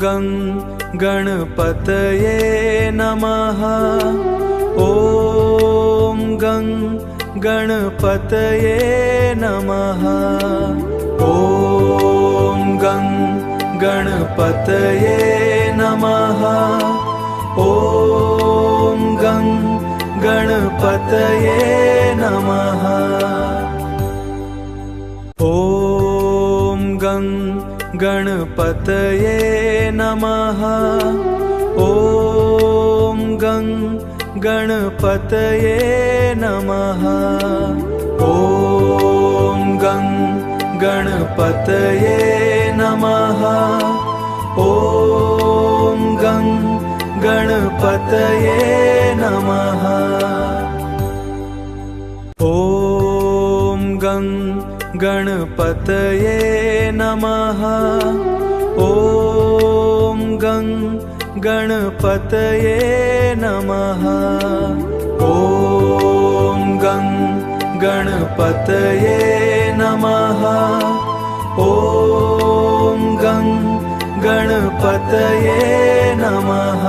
गं गणपतये नमः। ॐ गं गणपतये नमः। ॐ गं गणपतये नमः। ॐ गं गणपतये नमः। ॐ गं गणपतये नमः। ॐ गं गणपतये नमः। ॐ गं गणपतये नमः। ॐ गं गणपतये नमः। ॐ गं गणपतये नमः। ॐ गं गणपतये नमः। ॐ गं गणपतये नमः। ॐ गं गणपतये नमः।